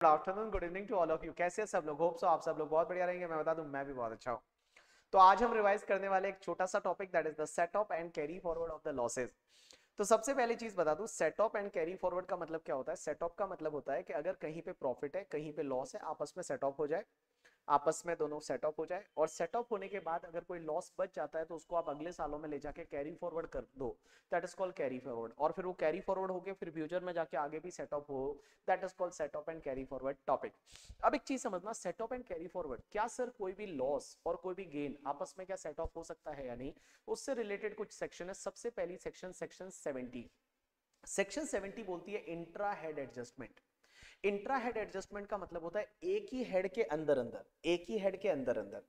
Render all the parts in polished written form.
Good afternoon, good evening to all of you. कैसे हैं सब लोग? होप सो आप सब लोग बहुत बढ़िया रहेंगे। मैं बता दूं, मैं भी बहुत अच्छा हूं। तो आज हम रिवाइज करने वाले एक छोटा सा topic, that is the set of and carry forward of the losses. तो सबसे पहली चीज बता दूं, set of and carry forward का मतलब क्या होता है। सेट ऑफ का मतलब होता है कि अगर कहीं पे प्रॉफिट है, कहीं पे लॉस है, आपस में सेट ऑफ हो जाए, आपस में दोनों सेट ऑफ हो जाए, और सेट ऑफ होने के बाद अगर कोई लॉस बच जाता है तो उसको आप अगले सालों में ले जाके कैरी फॉरवर्ड कर दो, that is called carry forward. और फिर वो कैरी फॉरवर्ड होके फिर फ्यूचर में जाके आगे भी सेट ऑफ हो, that is called set of and carry forward topic. अब एक चीज समझना, set of and carry forward, क्या सर कोई भी लॉस और कोई भी गेन आपस में क्या सेट ऑफ हो सकता है या नहीं, उससे रिलेटेड कुछ सेक्शन है। सबसे पहली सेक्शन, सेक्शन 70। सेक्शन 70 बोलती है intra head adjustment. Intra head adjustment का मतलब होता है एक ही हेड के अंदर अंदर, एक ही हेड के अंदर अंदर,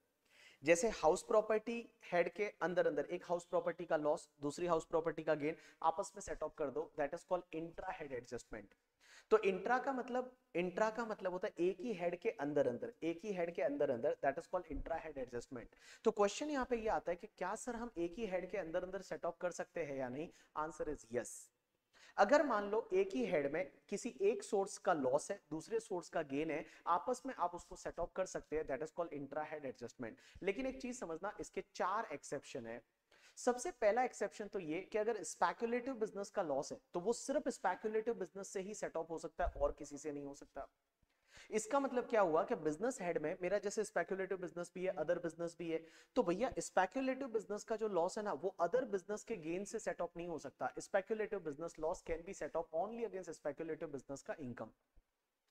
जैसे हाउस प्रॉपर्टी हेड के अंदर अंदर एक हाउस प्रॉपर्टी का लॉस, दूसरी हाउस प्रॉपर्टी का गेन आपस में सेट ऑफ कर दो, that is called intra head adjustment. तो इंट्रा का मतलब होता है एक ही हेड के अंदर अंदर, एक ही हेड के अंदर अंदर, that is called intra head adjustment. तो क्वेश्चन यहाँ पे ये आता है कि क्या सर हम एक ही हेड के अंदर अंदर सेट ऑफ कर सकते हैं या नहीं? Answer is yes. अगर मान लो एक ही हेड में किसी एक सोर्स का लॉस है, दूसरे सोर्स का गेन है, आपस में आप उसको सेट ऑफ कर सकते हैं, that is called intra head adjustment. लेकिन एक चीज समझना, इसके चार एक्सेप्शन है। सबसे पहला एक्सेप्शन तो ये कि अगर स्पेक्युलेटिव बिजनेस का लॉस है तो वो सिर्फ स्पेक्युलेटिव बिजनेस से ही सेट ऑफ हो सकता है और किसी से नहीं हो सकता। इसका मतलब क्या हुआ कि बिजनेस हेड में मेरा जैसे स्पेक्युलेटिव बिजनेस भी है, अदर बिजनेस भी है, तो भैया स्पेक्युलेटिव बिजनेस का जो लॉस है ना, वो अदर बिजनेस के गेन से सेट ऑफ नहीं हो सकता। Speculative business loss can be set of only against speculative business का इनकम।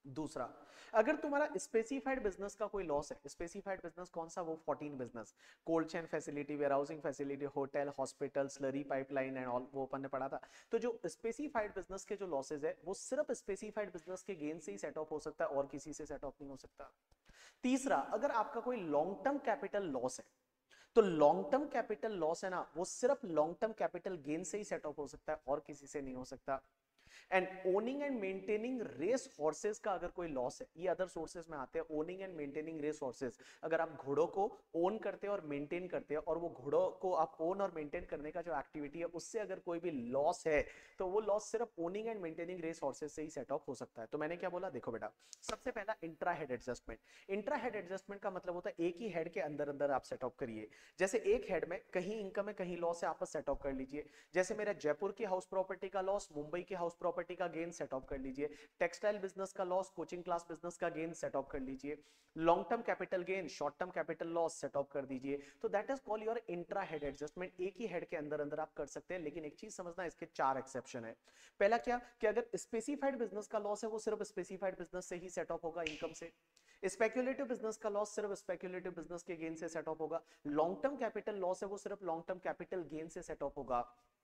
दूसरा, अगर तुम्हारा स्पेसिफाइड बिजनेस का कोई लॉस है, स्पेसिफाइड बिजनेस कौन सा? वो 14 business, cold chain facility, warehousing facility, hotel, hospital, slurry pipeline and all, वो अपन ने पढ़ा था। तो जो स्पेसिफाइड बिजनेस के जो लॉसेज है वो सिर्फ स्पेसिफाइड बिजनेस के गेन से ही सेट ऑफ हो सकता है और किसी से सेट ऑफ नहीं हो सकता। तीसरा, अगर आपका कोई लॉन्ग टर्म कैपिटल लॉस है, तो लॉन्ग टर्म कैपिटल लॉस है ना, वो सिर्फ लॉन्ग टर्म कैपिटल गेन से ही सेट ऑफ हो सकता है और किसी से नहीं हो सकता। And owning and maintaining race horses का अगर कोई लॉस है, ये अदर सोर्सेज में आते हैं, owning and maintaining race horses, अगर आप घोड़ों को ओन करते हैं और मेंटेन करते हैं, और वो घोड़ों को आप ओन और मेंटेन करने का जो एक्टिविटी है उससे अगर कोई भी लॉस है, तो वो लॉस सिर्फ owning and maintaining race horses से ही सेट ऑफ हो सकता है। तो मैंने क्या बोला, देखो बेटा, सबसे पहला intra head adjustment. Intra head adjustment का मतलब होता है एक ही हेड के अंदर अंदर आप सेट ऑफ करिए। जैसे एक हेड में कहीं इनकम है, कहीं लॉस है, आप सेट ऑफ कर लीजिए। जैसे मेरा जयपुर की हाउस प्रॉपर्टी का लॉस, मुंबई की हाउस प्रॉपर्टी का गेन सेट ऑफ कर लीजिए। टेक्सटाइल बिजनेस का लॉस, कोचिंग क्लास बिजनेस का गेन सेट ऑफ कर लीजिए। Long term capital gain, short term capital loss set of कर दीजिए। तो that is call your intra head adjustment. एक ही हेड के अंदर अंदर आप कर सकते हैं, लेकिन एक चीज समझना, इसके चार एक्सेप्शन है। पहला क्या कि अगर स्पेसिफाइड बिजनेस का लॉस है वो सिर्फ स्पेसिफाइड बिजनेस से ही सेट ऑफ होगा, इनकम से। स्पेक्युलेटिव बिजनेस का लॉस सिर्फ स्पेक्युलेटिव बिजनेस के गेन से सेट ऑफ होगा। लॉन्ग टर्म कैपिटल लॉस है वो सिर्फ लॉन्ग टर्म कैपिटल गेन से सेट ऑफ होगा।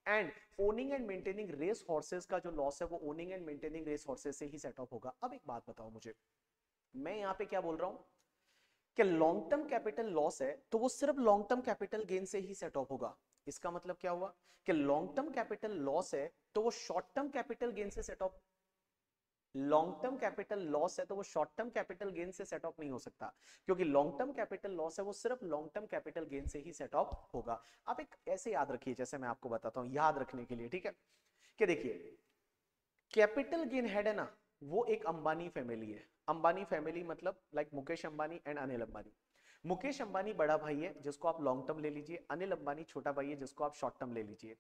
And owning and maintaining race horses का जो लॉस है वो owning and maintaining race horses से ही सेट ऑफ होगा। अब एक बात बताओ मुझे, मैं यहां पे क्या बोल रहा हूं कि लॉन्ग टर्म कैपिटल लॉस है तो वो सिर्फ लॉन्ग टर्म कैपिटल गेन से ही सेट ऑफ होगा। इसका मतलब क्या हुआ कि लॉन्ग टर्म कैपिटल लॉस है तो वो शॉर्ट टर्म कैपिटल गेन से set of, long term capital loss है तो वो शॉर्ट टर्म कैपिटल गेन से सेट ऑफ नहीं हो सकता, क्योंकि लॉन्ग टर्म कैपिटल लॉस है वो सिर्फ लॉन्ग टर्म कैपिटल गेन से ही सेट ऑफ होगा। आप एक ऐसे याद रखिए, जैसे मैं आपको बताता हूं याद रखने के लिए, ठीक है, कि देखिए, कैपिटल गेन हेड है ना, वो एक अंबानी फैमिली है। अंबानी फैमिली मतलब लाइक मुकेश अंबानी एंड अनिल अंबानी। मुकेश अंबानी बड़ा भाई है जिसको आप लॉन्ग टर्म ले लीजिए, अनिल अंबानी छोटा भाई है जिसको आप शॉर्ट टर्म ले लीजिए।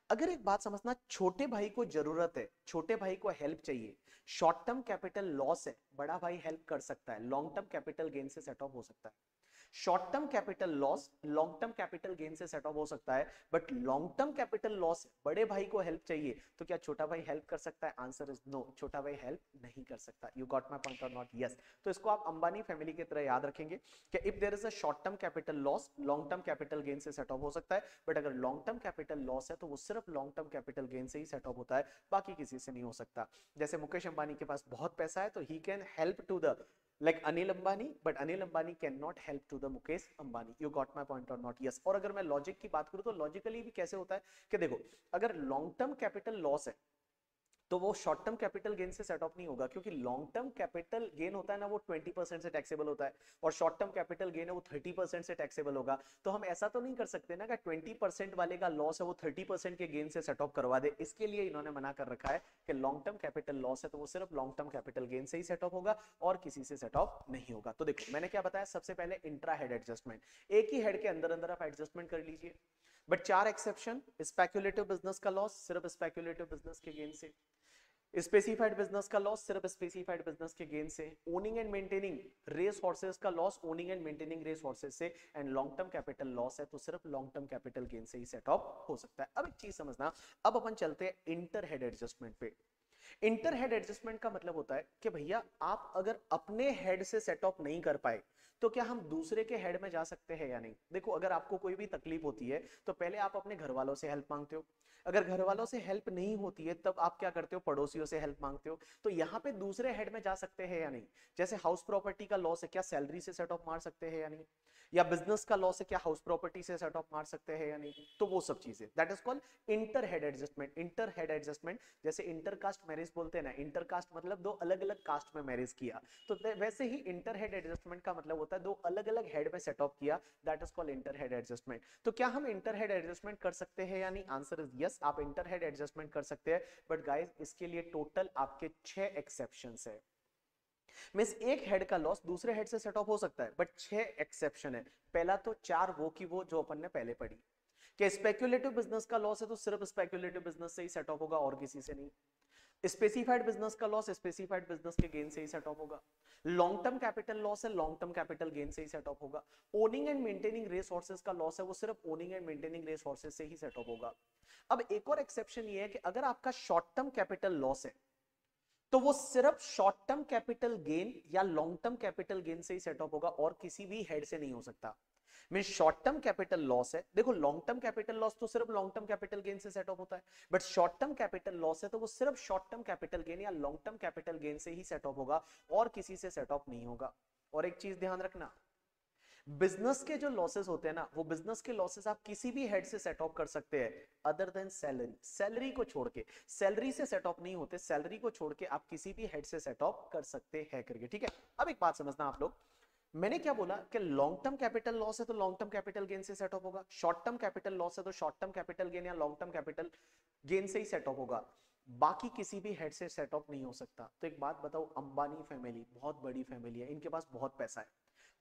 अगर एक बात समझना, छोटे भाई को जरूरत है, छोटे भाई को हेल्प चाहिए, शॉर्ट टर्म कैपिटल लॉस है, बड़ा भाई हेल्प कर सकता है, लॉन्ग टर्म कैपिटल गेन से सेट ऑफ हो सकता है। Short term capital loss long term capital gain से सेट ऑफ हो सकता है, but long term capital loss बड़े भाई को हेल्प चाहिए, तो क्या छोटा भाई हेल्प कर सकता है? आंसर इज नो, छोटा भाई हेल्प नहीं कर सकता। यू गॉट माय पॉइंट और नॉट? यस। तो इसको आप अंबानी फैमिली की तरह याद रखेंगे कि if there is a short term capital loss, long term capital gain से सेट ऑफ हो सकता है, बट अगर लॉन्ग टर्म कैपिटल लॉस है तो वो सिर्फ लॉन्ग टर्म कैपिटल गेन से ही सेट ऑफ होता है, बाकी किसी से नहीं हो सकता। जैसे मुकेश अंबानी के पास बहुत पैसा है तो ही can help to the like Anil Ambani, but Anil Ambani cannot help to the Mukesh Ambani. You got my point or not? Yes. और अगर मैं लॉजिक की बात करूं तो लॉजिकली भी कैसे होता है कि देखो, अगर लॉन्ग टर्म कैपिटल लॉस है तो वो शॉर्ट टर्म कैपिटल गेन से सेट ऑफ नहीं होगा, क्योंकि लॉन्ग टर्म कैपिटल गेन होता है ना वो 20% से टैक्सेबल होता है, और शॉर्ट टर्म कैपिटल गेन है वो 30% से टैक्सेबल होगा। तो हम ऐसा तो नहीं कर सकते ना कि 20% वाले का लॉस है वो 30% के गेन से सेट ऑफ करवा दे। इसके लिए इन्होंने मना कर रखा है कि लॉन्ग टर्म कैपिटल लॉस है तो वो सिर्फ लॉन्ग टर्म कैपिटल गेन से ही सेट ऑफ होगा और किसी से सेट ऑफ नहीं होगा। तो देखो मैंने क्या बताया, सबसे पहले इंट्रा हेड एडजस्टमेंट, एक ही हेड के अंदर अंदर आप एडजस्टमेंट कर लीजिए। बट 4 एक्सेप्शन, स्पेक्युलेटिव बिजनेस का लॉस सिर्फ स्पेक्युलेटिव बिजनेस के गेन से, स्पेसिफाइड बिजनेस का लॉस सिर्फ स्पेसिफाइड बिजनेस के गेन से, owning and maintaining race horses का loss owning and maintaining race horses से, and long term capital loss है तो सिर्फ लॉन्ग टर्म कैपिटल गेन से ही सेट ऑफ हो सकता है। अब एक चीज समझना, अब अपन चलते हैं इंटर हेड एडजस्टमेंट पे। इंटर हेड एडजस्टमेंट का मतलब होता है कि भैया आप अगर अपने हेड से सेट ऑफ नहीं कर पाए तो क्या हम दूसरे के हेड में जा सकते हैं या नहीं। देखो अगर आपको कोई भी तकलीफ होती है तो पहले आप अपने घर वालों से हेल्प मांगते हो, अगर घर वालों से हेल्प नहीं होती है तब आप क्या करते हो, पड़ोसियों से हेल्प मांगते हो। तो यहाँ पे दूसरे हेड में जा सकते हैं या नहीं। जैसे हाउस प्रॉपर्टी का लॉस है, क्या सैलरी से सेट ऑफ मार सकते हैं या नहीं, या बिजनेस का लॉस है क्या हाउस प्रॉपर्टी से सेट ऑफ मार सकते हैं या नहीं। तो वो सब चीजें that is called inter head adjustment. Inter head adjustment जैसे इंटरकास्ट मैरिज बोलते हैं ना, इंटरकास्ट मतलब दो अलग अलग कास्ट में मैरिज किया, तो वैसे ही इंटर हेड एडजस्टमेंट का मतलब होता है दो अलग अलग हेड में सेट ऑफ किया, that is called inter head adjustment. तो क्या हम इंटर हेड एडजस्टमेंट कर सकते हैं या नहीं, आंसर इज यस, आप इंटर हेड एडजस्टमेंट कर सकते हैं। बट गाइस इसके लिए टोटल आपके 6 एक्सेप्शंस है। मींस एक हेड का लॉस दूसरे हेड से सेट ऑफ हो सकता है, बट 6 एक्सेप्शन है। पहला तो 4 वो की वो जो अपन ने पहले पढ़ी कि स्पेक्युलेटिव बिजनेस का लॉस है तो सिर्फ स्पेक्युलेटिव बिजनेस से ही सेट ऑफ होगा और किसी से नहीं। स्पेसिफाइड बिजनेस का लॉस स्पेसिफाइड बिजनेस के गेन से ही सेट ऑफ होगा। लॉन्ग टर्म कैपिटल लॉस है लॉन्ग टर्म कैपिटल गेन से ही सेट ऑफ होगा। Owning and maintaining race horses का लॉस है वो सिर्फ owning and maintaining race horses से ही सेट ऑफ होगा। अब एक और एक्सेप्शन ये है कि अगर आपका शॉर्ट टर्म कैपिटल लॉस है तो वो सिर्फ शॉर्ट टर्म कैपिटल गेन या लॉन्ग टर्म कैपिटल गेन से ही सेट ऑफ होगा और किसी भी हेड से नहीं हो सकता। Mean short term capital loss है, देखो लॉन्ग टर्म कैपिटल लॉस तो सिर्फ लॉन्ग टर्म कैपिटल गेन से सेट ऑफ होता है, but short term capital loss है तो वो सिर्फ शॉर्ट टर्म कैपिटल गेन या लॉन्ग टर्म कैपिटल गेन से ही सेट ऑफ होगा और किसी से सेट ऑफ नहीं होगा। और एक चीज ध्यान रखना, बिजनेस के जो लॉसेस होते हैं ना वो बिजनेस के लॉसेस आप किसी भी हेड से सेट ऑफ कर सकते हैं अदर देन सैलरी, सैलरी को छोड़ के, सैलरी से सेट ऑफ नहीं होते, सैलरी को छोड़ के आप किसी भी हेड से सेट ऑफ कर सकते हैं करके, ठीक है। अब एक बात समझना आप लोग, मैंने क्या बोला कि लॉन्ग टर्म कैपिटल लॉस है तो लॉन्ग टर्म कैपिटल गेन से सेट ऑफ होगा, शॉर्ट टर्म कैपिटल लॉस है तो शॉर्ट टर्म कैपिटल गेन या लॉन्ग टर्म कैपिटल गेन से ही सेट ऑफ होगा, बाकी किसी भी हेड से सेट ऑफ नहीं हो सकता। तो एक बात बताओ, अंबानी फैमिली बहुत बड़ी फैमिली है, इनके पास बहुत पैसा है,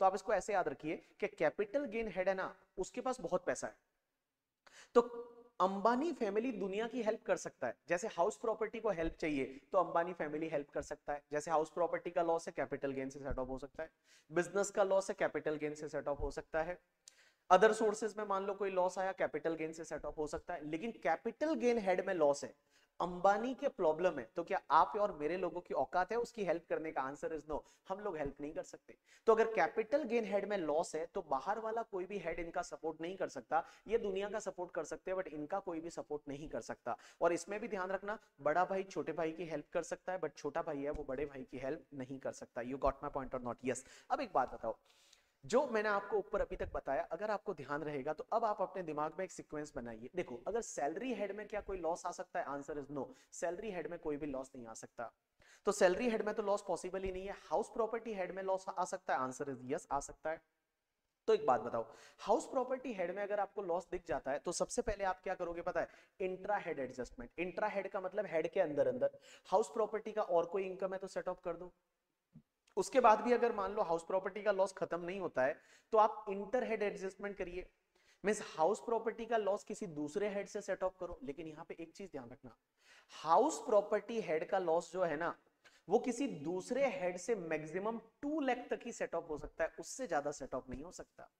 तो आप इसको ऐसे याद रखिए कि कैपिटल गेन हेड है ना उसके पास बहुत पैसा है, तो अंबानी फैमिली दुनिया की हेल्प कर सकता है। जैसे हाउस प्रॉपर्टी को हेल्प चाहिए तो अंबानी फैमिली हेल्प कर सकता है, जैसे हाउस प्रॉपर्टी का लॉस है कैपिटल गेन से सेट ऑफ हो सकता है, बिजनेस का लॉस है कैपिटल गेन से सेट ऑफ हो सकता है, अदर सोर्सेज में मान लो कोई लॉस आया कैपिटल गेन से सेट ऑफ हो सकता है। लेकिन कैपिटल गेन हेड में लॉस है, अंबानी के प्रॉब्लम है, तो क्या आप और मेरे लोगों की औकात है उसकी हेल्प करने का, आंसर इज नो, हम लोग हेल्प नहीं कर सकते। तो अगर कैपिटल गेन हेड में लॉस है तो बाहर वाला कोई भी हेड इनका सपोर्ट नहीं कर सकता, ये दुनिया का सपोर्ट कर सकते हैं बट इनका कोई भी सपोर्ट नहीं कर सकता। और इसमें भी ध्यान रखना, बड़ा भाई छोटे भाई की हेल्प कर सकता है बट छोटा भाई है वो बड़े भाई की हेल्प नहीं कर सकता। यू गॉट माई पॉइंट और नॉट, यस। अब एक बात बताओ, जो मैंने आपको ऊपर अभी तक बताया अगर आपको ध्यान रहेगा तो अब आप अपने दिमाग में एक सीक्वेंस बनाइए। देखो अगर सैलरी हेड में क्या कोई लॉस आ सकता है, answer is no, salary head में कोई भी लॉस नहीं आ सकता। तो सैलरी हेड में तो लॉस पॉसिबल ही नहीं है। हाउस प्रॉपर्टी हेड में लॉस आ सकता है, आंसर इज यस आ सकता है। तो एक बात बताओ, हाउस प्रॉपर्टी हेड में अगर आपको लॉस दिख जाता है तो सबसे पहले आप क्या करोगे पता है, intra head adjustment. Intra head का मतलब हेड के अंदर अंदर हाउस प्रॉपर्टी का और कोई इनकम है तो सेट ऑफ कर दो। उसके बाद भी अगर मान लो हाउस प्रॉपर्टी का लॉस खत्म नहीं होता है तो आप इंटर हेड एडजस्टमेंट करिए, मींस हाउस प्रॉपर्टी का लॉस किसी दूसरे हेड से सेट ऑफ करो। लेकिन यहां पे एक चीज ध्यान रखना, हाउस प्रॉपर्टी हेड का लॉस जो है ना वो किसी दूसरे हेड से मैक्सिमम 2 लाख तक ही सेट ऑफ हो सकता है, उससे ज्यादा सेट ऑफ नहीं हो सकता।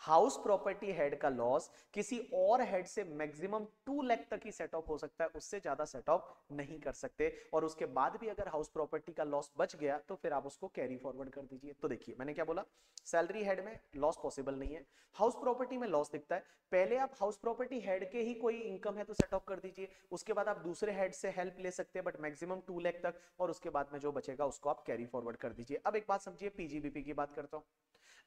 हाउस प्रॉपर्टी हेड का लॉस किसी और हेड से मैक्सिमम 2 लाख तक ही सेट ऑफ हो सकता है, उससे ज्यादा सेट ऑफ नहीं कर सकते। और उसके बाद भी अगर हाउस प्रॉपर्टी का लॉस बच गया तो फिर आप उसको कैरी फॉरवर्ड कर दीजिए। तो देखिए मैंने क्या बोला, सैलरी हेड में लॉस पॉसिबल नहीं है, हाउस प्रॉपर्टी में लॉस दिखता है, पहले आप हाउस प्रॉपर्टी हेड के ही कोई इनकम है तो सेट ऑफ कर दीजिए, उसके बाद आप दूसरे हेड से हेल्प ले सकते हैं बट मैक्सिमम 2 लाख तक, और उसके बाद में जो बचेगा उसको आप कैरी फॉरवर्ड कर दीजिए। अब एक बात समझिए, पीजीबीपी की बात करता हूं।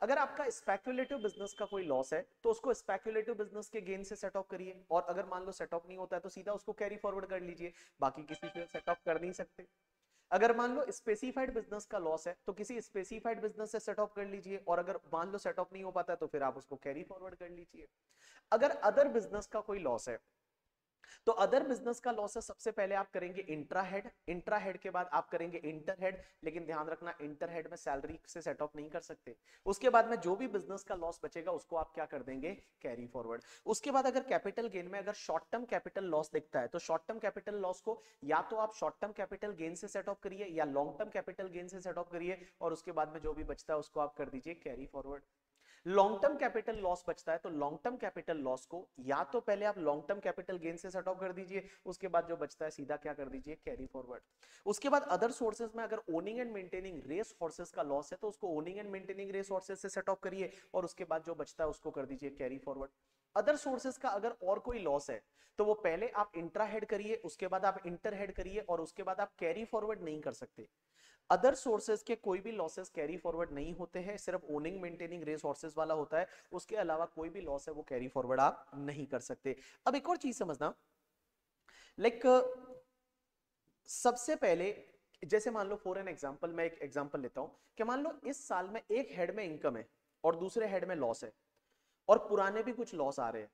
अगर आपका स्पेक्युलेटिव बिजनेस का कोई लॉस है तो उसको स्पेक्युलेटिव बिजनेस के गेन से सेट ऑफ करिए, और अगर मान लो सेट ऑफ नहीं होता है तो सीधा उसको कैरी फॉरवर्ड कर लीजिए, बाकी किसी से सेट ऑफ कर नहीं सकते। अगर मान लो स्पेसिफाइड बिजनेस का लॉस है तो किसी स्पेसिफाइड बिजनेस से सेट ऑफ कर लीजिए, और अगर मान लो सेट ऑफ नहीं हो पाता है तो फिर आप उसको कैरी फॉरवर्ड कर लीजिए। अगर अदर बिजनेस का कोई लॉस है तो अदर बिजनेस का लॉस है, सबसे पहले आप करेंगे इंट्रा हेड, इंट्रा हेड के बाद आप करेंगे इंटर हेड, लेकिन ध्यान रखना इंटर हेड में सैलरी से सेट ऑफ नहीं कर सकते। उसके बाद में जो भी बिजनेस का लॉस बचेगा उसको आप क्या कर देंगे, कैरी फॉरवर्ड। उसके बाद अगर कैपिटल गेन में अगर शॉर्ट टर्म कैपिटल लॉस दिखता है तो शॉर्ट टर्म कैपिटल लॉस को या तो आप शॉर्ट टर्म कैपिटल गेन से सेट ऑफ करिए या लॉन्ग टर्म कैपिटल गेन से सेट ऑफ करिए, और उसके बाद में जो भी बचता है उसको आप कर दीजिए carry forward. Long term capital loss बचता है तो लॉन्ग टर्म कैपिटल लॉस को या तो पहले आप लॉन्ग टर्म कैपिटल गेन से सेट ऑफ कर दीजिए, उसके बाद जो बचता है सीधा क्या कर दीजिए, कैरी फॉरवर्ड। उसके बाद अदर सोर्सेज में अगर owning and maintaining race horses का लॉस है तो उसको owning and maintaining race horses से सेट ऑफ करिए, और उसके बाद जो बचता है उसको कर दीजिए कैरी फॉरवर्ड। अदर सोर्सेज का अगर और कोई लॉस है तो वो पहले आप इंट्रा हेड करिए, उसके बाद आप इंटर हेड करिए, और उसके बाद आप कैरी फॉरवर्ड नहीं कर सकते। अदर सोर्सेज के कोई भी लॉसेस कैरी फॉरवर्ड नहीं होते हैं, सिर्फ ओनिंग मेंटेनिंग रेस हॉर्सेस वाला होता है, उसके अलावा कोई भी लॉस है वो कैरी फॉरवर्ड आप नहीं कर सकते। अब एक और चीज समझना, लाइक सबसे पहले जैसे मान लो फॉर एन एग्जांपल, मैं एक एग्जांपल लेता हूं कि मान लो इस साल में एक हेड में इनकम है और दूसरे हेड में लॉस है, और पुराने भी कुछ लॉस आ रहे हैं,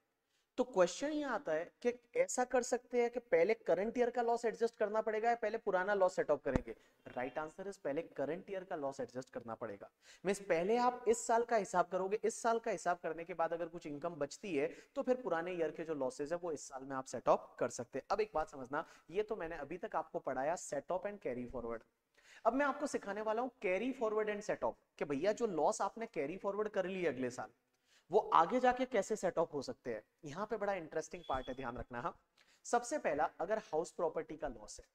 तो क्वेश्चन ये आता है कि ऐसा कर सकते हैं कि पहले करंट ईयर का लॉस एडजस्ट करना पड़ेगा या पहले पुराना लॉस सेट ऑफ करेंगे। राइट आंसर इज पहले करंट ईयर का लॉस एडजस्ट करना पड़ेगा। मींस पहले आप इस साल का हिसाब करोगे, इस साल का हिसाब करने के बाद अगर कुछ इनकम बचती है तो फिर पुराने ईयर के जो लॉसेज है वो इस साल में आप सेट ऑफ कर सकते हैं। अब एक बात समझना, ये तो मैंने अभी तक आपको पढ़ाया set of and carry forward. अब मैं आपको सिखाने वाला हूं carry forward and set of, कि भैया जो लॉस आपने कैरी फॉरवर्ड कर ली अगले साल वो आगे जाके कैसे सेट ऑफ हो सकते हैं। यहां पे बड़ा इंटरेस्टिंग पार्ट है, ध्यान रखना। हाँ, सबसे पहला अगर हाउस प्रॉपर्टी का लॉस है,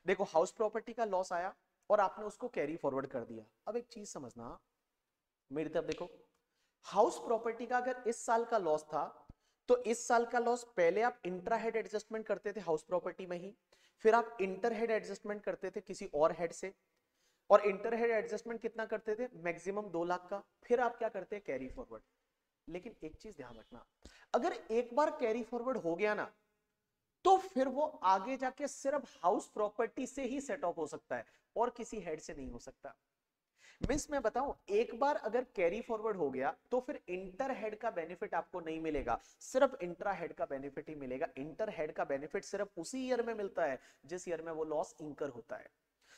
देखो हाउस प्रॉपर्टी का लॉस आया और आपने उसको कैरी फॉरवर्ड कर दिया। अब एक चीज समझना, मेरी तरफ देखो, हाउस प्रॉपर्टी का अगर इस साल का लॉस था तो इस साल का लॉस पहले आप इंट्रा हेड एडजस्टमेंट करते थे हाउस प्रॉपर्टी में ही, फिर आप इंटर हेड एडजस्टमेंट करते थे किसी और हेड से, और इंटर हेड एडजस्टमेंट कितना करते थे, मैक्सिमम 2 लाख का, फिर आप क्या करते हैं, कैरी फॉरवर्ड। लेकिन एक चीज ध्यान रखना, अगर एक बार कैरी फॉरवर्ड हो गया ना तो फिर वो आगे जाके सिर्फ हाउस प्रॉपर्टी से ही सेट ऑफ हो सकता है और किसी हेड से नहीं हो सकता। मिस मैं बताऊं, एक बार अगर कैरी फॉरवर्ड हो गया तो फिर इंटर हेड का बेनिफिट आपको नहीं मिलेगा, सिर्फ इंट्रा हेड का बेनिफिट ही मिलेगा। इंटर हेड का बेनिफिट सिर्फ उसी ईयर में मिलता है जिस ईयर में वो लॉस इंकर होता है।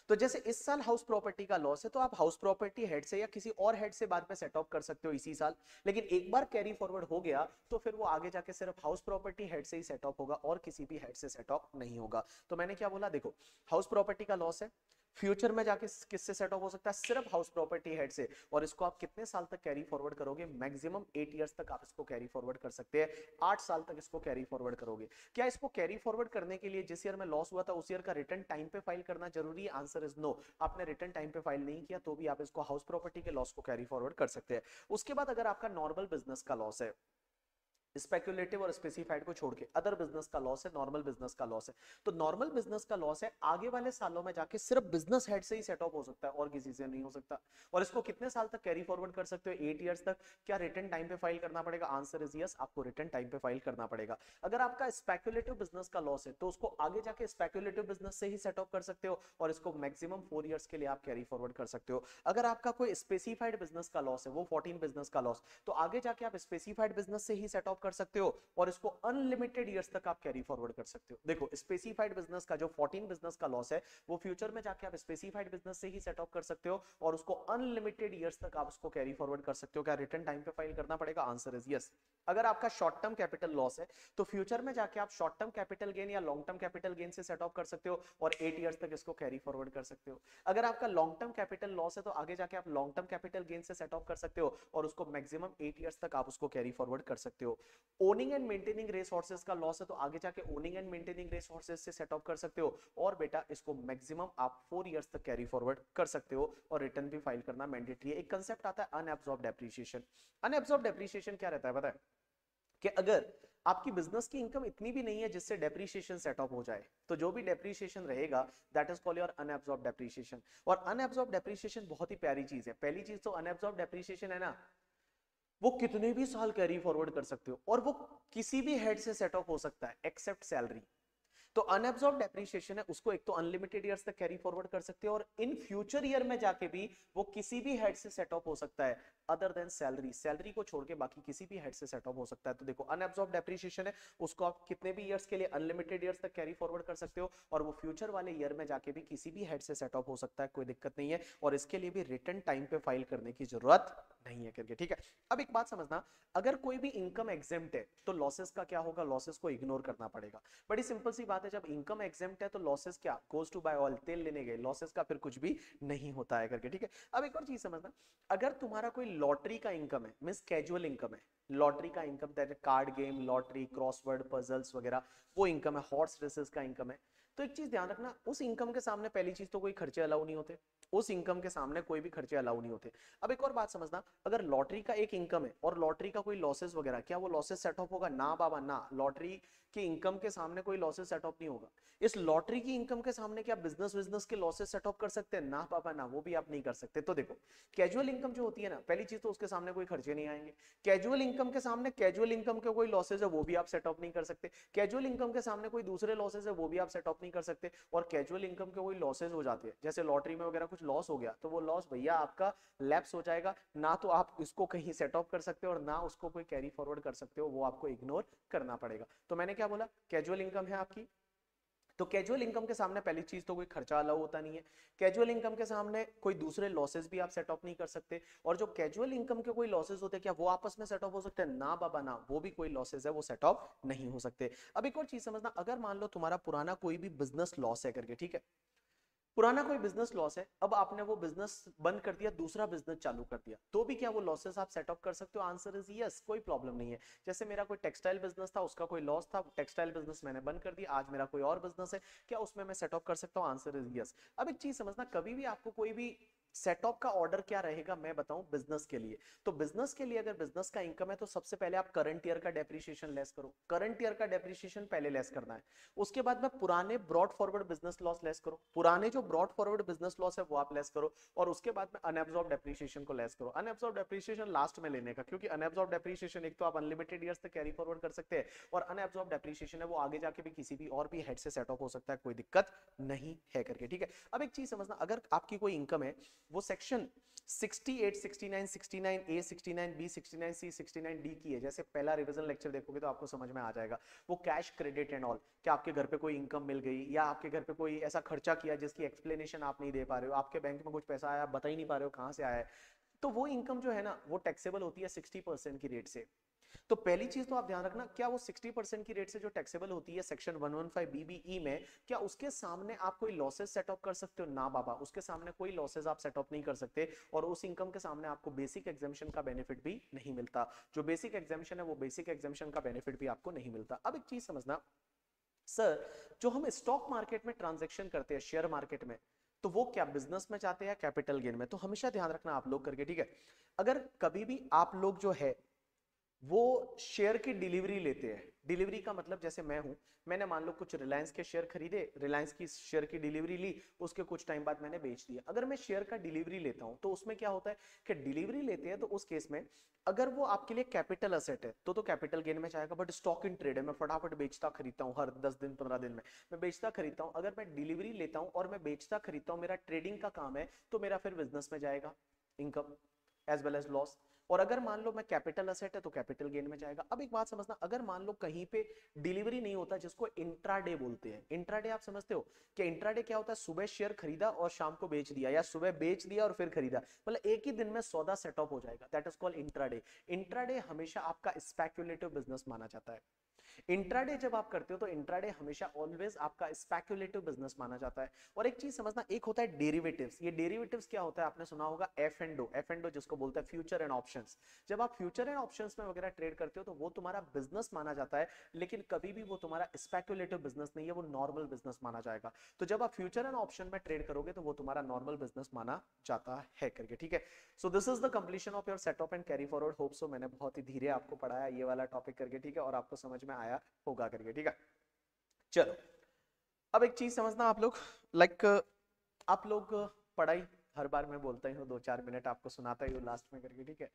तो जैसे इस साल हाउस प्रॉपर्टी का लॉस है तो आप हाउस प्रॉपर्टी हेड से या किसी और हेड से बाद में सेट ऑफ कर सकते हो इसी साल, लेकिन एक बार कैरी फॉरवर्ड हो गया तो फिर वो आगे जाके सिर्फ हाउस प्रॉपर्टी हेड से ही सेट ऑफ होगा और किसी भी हेड से सेट ऑफ नहीं होगा। तो मैंने क्या बोला, देखो हाउस प्रॉपर्टी का लॉस है, फ्यूचर में जाके किससे सेट ऑफ हो सकता है, सिर्फ हाउस प्रॉपर्टी हेड से, और इसको आप कितने साल तक कैरी फॉरवर्ड करोगे, मैक्सिमम 8 इयर्स तक आप इसको कैरी फॉरवर्ड कर सकते हैं, 8 साल तक इसको कैरी फॉरवर्ड करोगे। क्या इसको कैरी फॉरवर्ड करने के लिए जिस ईयर में लॉस हुआ था उस ईयर का रिटर्न टाइम पे फाइल करना जरूरी है? Answer is no. आपने रिटर्न टाइम पे फाइल नहीं किया तो भी आप इसको हाउस प्रॉपर्टी के लॉस को कैरी फॉरवर्ड कर सकते हैं। उसके बाद अगर आपका नॉर्मल बिजनेस का लॉस है, स्पेक्युलेटिव और स्पेसिफाइड को छोड़ के अदर बिजनेस का लॉस है, नॉर्मल बिजनेस का लॉस है, तो नॉर्मल बिजनेस का लॉस है आगे वाले सालों में जाके सिर्फ बिजनेस हेड से ही सेट ऑफ हो सकता है और किसी से नहीं हो सकता। और इसको कितने साल तक कैरी फॉरवर्ड कर सकते हो, 8 इयर्स तक। क्या रिटर्न टाइम पे फाइल करना पड़ेगा? आंसर इज यस, आपको रिटर्न टाइम पे फाइल करना पड़ेगा। अगर आपका स्पेक्युलेटिव बिजनेस का लॉस है तो उसको आगे जाके स्पेक्युलेटिव बिजनेस से ही सेट ऑफ कर सकते हो और इसको मैक्सिमम 4 इयर्स के लिए आप कैरी फॉरवर्ड कर सकते हो। अगर आपका कोई स्पेसिफाइड बिजनेस का लॉस है, वो 14 बिजनेस का लॉस, तो आगे जाके आप स्पेसिफाइड बिजनेस से ही सेट ऑफ कर सकते हो और इसको अनलिमिटेड ईयर्स तक आप कैरी फॉरवर्ड कर सकते हो। देखो स्पेसिफाइड बिजनेस का जो 14 बिजनेस का लॉस है वो फ्यूचर में जाके आप स्पेसिफाइड बिजनेस से ही सेट ऑफ कर सकते हो और उसको अनलिमिटेड ईयर्स तक आप उसको कैरी फॉरवर्ड कर सकते हो। क्या रिटर्न टाइम पे फाइल करना पड़ेगा? Answer is yes. अगर आपका शॉर्ट टर्म कैपिटल लॉस है तो फ्यूचर में जाके आप शॉर्ट टर्म कैपिटल गेन या लॉन्ग टर्म कैपिटल गेन से सेट ऑफ कर सकते हो और 8 इयर्स तक इसको कैरी फॉरवर्ड कर सकते हो। अगर आपका लॉन्ग टर्म कैपिटल लॉस है तो आगे जाके आप लॉन्ग टर्म कैपिटल गेन से सेट ऑफ कर सकते हो और उसको मैक्सिमम 8 इयर्स तक आप उसको कैरी फॉरवर्ड कर सकते हो। ओनिंग एंड मेंटेनिंग रिसोर्सेज का लॉस है तो आगे जाके ओनिंग एंड मेंटेनिंग रिसोर्सेज से सेट ऑफ कर सकते हो और बेटा इसको मैक्सिमम आप 4 इयर्स तक कैरी फॉरवर्ड कर सकते हो और रिटर्न भी फाइल करना मैंडेटरी है। एक कंसेप्ट आता है अनएब्सॉर्ब डेप्रिसिएशन। अनएब्सॉर्ब डेप्रिसिएशन क्या रहता है पता है? कि अगर आपकी बिजनेस की इनकम इतनी भी नहीं है जिससे डेप्रीशिएशन सेट ऑफ हो जाए, तो जो भी डेप्रीशिएशन रहेगा that is called your unabsorbed depreciation. और अनएब्सॉर्ब डेप्रीशिएशन बहुत ही प्यारी चीज है। पहली चीज तो अनएब्सॉर्ब डेप्रीशिएशन है ना, वो कितने भी साल कैरी फॉरवर्ड कर सकते हो और वो किसी भी हेड से सेट ऑफ हो सकता है एक्सेप्ट सैलरी। तो अनएब्सॉर्ब डेप्रीशिएशन है, उसको एक तो अनलिमिटेड ईयर्स तक कैरी फॉरवर्ड कर सकते हो और इन फ्यूचर ईयर में जाके भी वो किसी भी हेड से सेट ऑफ हो सकता है अदर देन सैलरी। सैलरी को छोड़ के बाकी किसी भी हेड से सेट ऑफ हो सकता है। तो देखो अनएब्सॉर्ब डेप्रीशिएशन है, उसको आप कितने भी ईयर्स के लिए अनलिमिटेड ईयर्स तक कैरी फॉरवर्ड कर सकते हो और वो फ्यूचर वाले ईयर में जाके भी किसी भी हेड से सेट ऑफ हो सकता है, कोई दिक्कत नहीं है। और इसके लिए भी रिटर्न टाइम पे फाइल करने की जरूरत नहीं है करके, ठीक है। अब एक बात समझना, अगर कोई भी इनकम एग्जेम्प्ट है तो लॉसेस का क्या होगा, लॉसेस को इग्नोर करना पड़ेगा। बड़ी सिंपल सी बात है, जब इनकम एग्जेम्प्ट है तो लॉसेस क्या, गोज टू बाय ऑल, तेल लेने गए, लॉसेस का फिर कुछ भी नहीं होता है करके, ठीक है। अब एक और चीज समझना, अगर तुम्हारा कोई लॉटरी का इनकम है, मींस कैजुअल इनकम है, लॉटरी का income that card game, lottery, crossword puzzles वगैरह, वो इनकम है, हॉर्स रेसेस का इनकम है, तो एक चीज ध्यान रखना, उस इनकम के सामने पहली चीज तो कोई खर्चे अलाउ नहीं होते, उस इनकम के सामने कोई भी खर्चे अलाउ नहीं होते। अब एक और बात समझना, अगर लॉटरी का एक इनकम है और लॉटरी का कोई लॉसेस वगैरह, क्या वो लॉसेस सेट ऑफ होगा, ना बाबा ना, लॉटरी की इनकम के सामने कोई लॉसेस सेट ऑफ नहीं होगा। इस लॉटरी की इनकम के सामने क्या बिजनेस के लॉसेस सेट ऑफ कर सकते हैं, ना बाबा ना, वो भी आप नहीं कर सकते। तो देखो कैजुअल इनकम जो होती है ना, पहली चीज तो उसके सामने कोई खर्चे नहीं आएंगे। कैजुअल इनकम के सामने कैजुअल इनकम के कोई लॉसेस है वो भी आप सेट ऑफ नहीं कर सकते। कैजुअल इनकम के सामने कोई दूसरे लॉसेस है वो भी आप सेट ऑफ नहीं कर सकते। और कैजुअल इनकम के कोई लॉसेस हो जाते हैं, जैसे लॉटरी में वगैरह कुछ लॉस हो गया, तो वो लॉस भैया आपका लैप्स हो जाएगा, ना तो आप इसको कहीं सेट ऑफ कर सकते हो और ना उसको कोई कैरी फॉरवर्ड कर सकते हो, वो आपको इग्नोर करना पड़ेगा। तो मैंने क्या बोला, कैजुअल इनकम है आपकी, तो कैजुअल इनकम के सामने पहली चीज तो कोई खर्चा अलाउ होता नहीं है। कैजुअल इनकम के सामने कोई दूसरे लॉसेस भी आप सेट ऑफ नहीं कर सकते। और जो कैजुअल इनकम के कोई लॉसेस होते हैं क्या वो आपस में सेट ऑफ हो सकते हैं, ना बाबा ना, वो भी कोई लॉसेस है वो सेट ऑफ नहीं हो सकते। अब एक और चीज समझना, अगर मान लो तुम्हारा पुराना कोई भी बिजनेस लॉस है करके, ठीक है, पुराना कोई बिजनेस लॉस है, अब आपने वो बिजनेस बंद कर दिया, दूसरा बिजनेस चालू कर दिया, तो भी क्या वो लॉसेस आप सेट ऑफ कर सकते हो, आंसर इज यस, कोई प्रॉब्लम नहीं है। जैसे मेरा कोई टेक्सटाइल बिजनेस था, उसका कोई लॉस था, टेक्सटाइल बिजनेस मैंने बंद कर दिया, आज मेरा कोई और बिजनेस है, क्या उसमें मैं सेट ऑफ कर सकता हूँ, आंसर इज यस। अब एक चीज समझना, कभी भी आपको कोई भी सेट ऑफ का ऑर्डर क्या रहेगा मैं बताऊं बिजनेस के लिए, तो बिजनेस के लिए अगर बिजनेस का इनकम है तो सबसे पहले आप करंट ईयर का डेप्रिसिएशन लेस करो, करंट ईयर का डेप्रिसिएशन पहले लेस करना है। उसके बाद में पुराने brought forward business loss less करो, पुराने जो ब्रॉड फॉरवर्ड बिजनेस लॉस है वो आप लेस करो, और उसके बाद में अनएब्सॉर्ब डेप्रिसिएशन को लेस करो। अनएब्सॉर्ब डेप्रिसिएशन लास्ट में लेने का, क्योंकि अनएब्सॉर्ब डेप्रिसिएशन एक तो आप अनलिमिटेड ईयर्स तक कैरी फॉरवर्ड कर सकते हैं, और अनएब्सॉर्ब डेप्रिसिएशन है वो आगे जाके भी किसी भी और भी हेड से सेट ऑफ हो सकता है, कोई दिक्कत नहीं है करके, ठीक है। अब एक चीज समझना, अगर आपकी कोई इनकम है वो सेक्शन 68, 69, 69 ए, 69 बी, 69 सी, 69 डी की है, जैसे पहला रिवीजन लेक्चर देखोगे तो आपको समझ में आ जाएगा, वो कैश क्रेडिट एंड ऑल, क्या आपके घर पे कोई इनकम मिल गई या आपके घर पे कोई ऐसा खर्चा किया जिसकी एक्सप्लेनेशन आप नहीं दे पा रहे हो, आपके बैंक में कुछ पैसा आया आप बता ही नहीं पा रहे हो कहां से आया है, तो वो इनकम जो है ना वो टैक्सेबल होती है 60% की रेट से। तो पहली चीज तो आप ध्यान रखना, क्या वो 60% की रेट से जो टैक्सेबल होती है सेक्शन 115 बीबीई में, क्या उसके सामने आप कोई लॉसेस सेट ऑफ कर सकते हो, ना बाबा, उसके सामने कोई लॉसेस आप सेट ऑफ नहीं कर सकते, और उस इनकम के सामने आपको बेसिक एग्जामिशन का बेनिफिट भी नहीं मिलता, जो बेसिक एग्जामिशन है वो बेसिक एग्जामिशन का बेनिफिट भी आपको नहीं मिलता। अब एक चीज समझना सर, जो हम स्टॉक मार्केट में ट्रांजैक्शन करते हैं शेयर मार्केट में, तो वो क्या बिजनेस में चाहते हैं या कैपिटल गेन में, तो हमेशा ध्यान रखना आप लोग करके, ठीक है। अगर कभी भी आप लोग जो है वो शेयर की डिलीवरी लेते हैं, डिलीवरी का मतलब जैसे मैं हूं, मैंने मान लो कुछ रिलायंस के शेयर खरीदे, रिलायंस की शेयर की डिलीवरी ली, उसके कुछ टाइम बाद मैंने बेच दिया, अगर मैं शेयर का डिलीवरी लेता हूं तो उसमें क्या होता है कि डिलीवरी लेते हैं तो उस केस में अगर वो आपके लिए कैपिटल असेट है तो कैपिटल गेन में जाएगा, बट स्टॉक इन ट्रेड है, मैं फटाफट बेचता खरीदता हूँ, हर 10 दिन 15 दिन में मैं बेचता खरीदता हूँ, अगर मैं डिलीवरी लेता हूँ और मैं बेचता खरीदता हूँ, मेरा ट्रेडिंग का काम है, तो मेरा फिर बिजनेस में जाएगा income as well as loss. और अगर मान लो मैं कैपिटल असेट है तो कैपिटल गेन में जाएगा। अब एक बात समझना, अगर मान लो कहीं पे डिलीवरी नहीं होता, जिसको इंट्राडे बोलते हैं, इंट्राडे आप समझते हो कि इंट्राडे क्या होता है, सुबह शेयर खरीदा और शाम को बेच दिया, या सुबह बेच दिया और फिर खरीदा, मतलब एक ही दिन में सौदा सेट ऑफ हो जाएगा, that is called intraday. Intraday हमेशा आपका स्पेक्युलेटिव बिजनेस माना जाता है। इंट्राडे जब आप करते हो तो इंट्राडे हमेशा ऑलवेज आपका स्पेक्युलेटिव बिजनेस माना जाता है। और एक चीज समझना, एक होता है डेरिवेटिव्स। ये डेरिवेटिव्स क्या होता है, आपने सुना होगा एफ एंड ओ जिसको बोलते हैं फ्यूचर एंड ऑप्शंस। जब आप फ्यूचर एंड ऑप्शंस में वगैरह ट्रेड करते हो तो वो तुम्हारा बिजनेस माना जाता है, लेकिन कभी भी वो तुम्हारा स्पेक्युलेटिव बिजनेस नहीं है, वो नॉर्मल बिजनेस माना जाएगा। तो जब आप फ्यूचर एंड ऑप्शन में ट्रेड करोगे तो वो तुम्हारा नॉर्मल बिजनेस माना जाता है करके, ठीक है। So this is the completion of your setup and carry forward. Hope so मैंने बहुत ही धीरे आपको पढ़ाया ये वाला टॉपिक करके, ठीक है, और आपको समझ में आया होगा करके, ठीक है। चलो अब एक चीज समझना आप लोग, लाइक आप लोग पढ़ाई हर बार मैं बोलता ही हूँ 2-4 मिनट आपको सुनाता ही हूँ लास्ट में करके, ठीक है।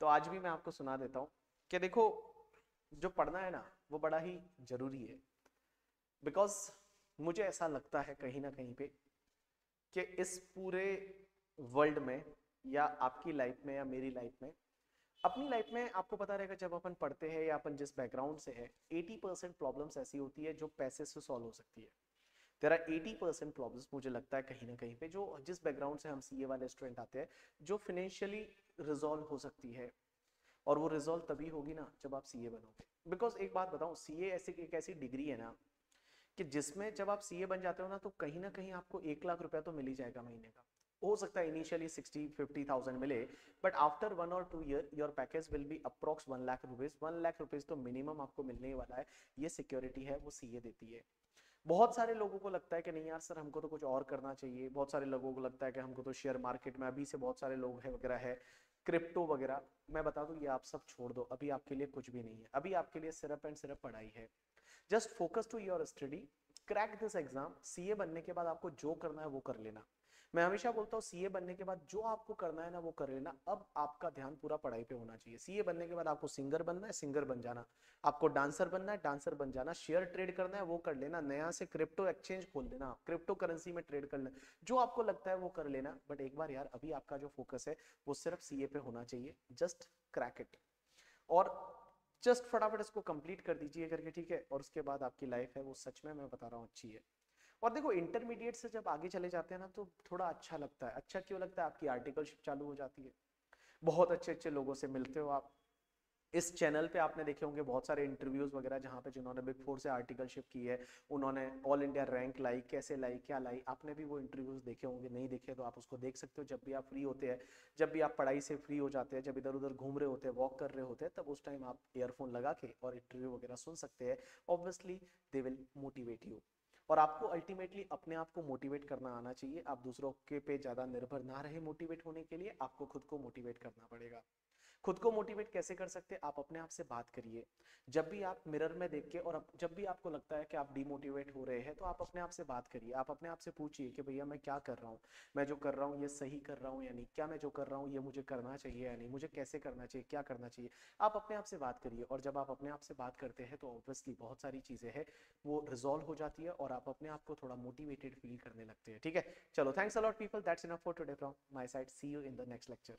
तो आज भी मैं आपको सुना देता हूँ कि देखो जो पढ़ना है ना वो बड़ा ही जरूरी है, बिकॉज मुझे ऐसा लगता है कहीं ना कहीं पे कि इस पूरे वर्ल्ड में या आपकी लाइफ में या मेरी लाइफ में, अपनी लाइफ में आपको पता रहेगा जब अपन पढ़ते हैं या अपन जिस बैकग्राउंड से है, 80% प्रॉब्लम्स ऐसी होती है जो पैसे से सॉल्व हो सकती है। देयर आर 80% प्रॉब्लम्स मुझे लगता है कहीं ना कहीं पे जो जिस बैकग्राउंड से हम सीए वाले स्टूडेंट आते हैं, जो फाइनेंशियली रिजॉल्व हो सकती है। और वो रिजॉल्व तभी होगी ना जब आप सीए बनोगे। बिकॉज एक बात बताऊं, सीए ऐसी एक ऐसी डिग्री है ना कि जिसमें जब आप सीए बन जाते हो ना तो कहीं ना कहीं आपको 1 लाख रुपया तो मिल ही जाएगा महीने का। हो सकता है इनिशियली 60-50,000 मिले, बट आफ्टर 1 और 2 year your package will be approx 1 lakh rupees. 1 lakh rupees तो मिनिमम आपको मिलने ही वाला है। ये सिक्योरिटी है वो सीए देती है। बहुत सारे लोगों को लगता है कि नहीं यार सर हमको तो कुछ और करना चाहिए। बहुत सारे लोगों को लगता है कि हमको तो शेयर मार्केट में, अभी से बहुत सारे लोग है वगैरह है, क्रिप्टो वगैरह। मैं बता दूं ये आप सब छोड़ दो, अभी आपके लिए कुछ भी नहीं है। अभी आपके लिए सिर्फ एंड सिर्फ पढ़ाई है। Just focus to your study, crack this exam. CA बनने के बाद आपको जो करना है वो कर लेना। मैं हमेशा बोलता हूँ सीए बनने के बाद जो आपको करना है ना वो कर लेना। अब आपका ध्यान पूरा पढ़ाई पे होना चाहिए। सीए बनने के बाद आपको सिंगर बनना है, सिंगर बन जाना। आपको डांसर बनना है, डांसर बन जाना। शेयर ट्रेड करना है वो कर लेना। नया से क्रिप्टो एक्सचेंज खोल लेना, क्रिप्टो करेंसी में ट्रेड कर लेना। जो आपको लगता है वो कर लेना। बट एक बार यार अभी आपका जो फोकस है वो सिर्फ सीए पे होना चाहिए। जस्ट क्रैक इट और जस्ट फटाफट इसको कंप्लीट कर दीजिए करके, ठीक है। और उसके बाद आपकी लाइफ है वो सच में मैं बता रहा हूँ अच्छी है। और देखो इंटरमीडिएट से जब आगे चले जाते हैं ना तो थोड़ा अच्छा लगता है। अच्छा क्यों लगता है, आपकी आर्टिकलशिप चालू हो जाती है, बहुत अच्छे अच्छे लोगों से मिलते हो आप। इस चैनल पे आपने देखे होंगे बहुत सारे इंटरव्यूज वगैरह जहाँ पे जिन्होंने बिग फोर से आर्टिकलशिप की है, उन्होंने ऑल इंडिया रैंक लाई, कैसे लाई, क्या लाई। आपने भी वो इंटरव्यूज देखे होंगे, नहीं देखे तो आप उसको देख सकते हो जब भी आप फ्री होते हैं, जब भी आप पढ़ाई से फ्री हो जाते हैं, जब इधर उधर घूम रहे होते हैं, वॉक कर रहे होते हैं, तब उस टाइम आप ईयरफोन लगा के और इंटरव्यू वगैरह सुन सकते हैं। Obviously they will motivate you. और आपको अल्टीमेटली अपने आप को मोटिवेट करना आना चाहिए। आप दूसरों के पे ज्यादा निर्भर ना रहे मोटिवेट होने के लिए, आपको खुद को मोटिवेट करना पड़ेगा। खुद को मोटिवेट कैसे कर सकते हैं, आप अपने आप से बात करिए। जब भी आप मिरर में देख के और जब भी आपको लगता है कि आप डिमोटिवेट हो रहे हैं तो आप अपने आप से बात करिए। आप अपने आप से पूछिए कि भैया मैं क्या कर रहा हूँ, मैं जो कर रहा हूँ ये सही कर रहा हूँ या नहीं, क्या मैं जो कर रहा हूँ ये मुझे करना चाहिए या नहीं, मुझे कैसे करना चाहिए, क्या करना चाहिए। आप अपने आप से बात करिए और जब आप अपने आप से बात करते हैं तो ऑब्वियसली बहुत सारी चीजें हैं वो रिजॉल्व हो जाती है और आप अपने आप को थोड़ा मोटिवेटेड फील करने लगते हैं, ठीक है। चलो thanks a lot people, that's enough for today from my side. See you in the next lecture.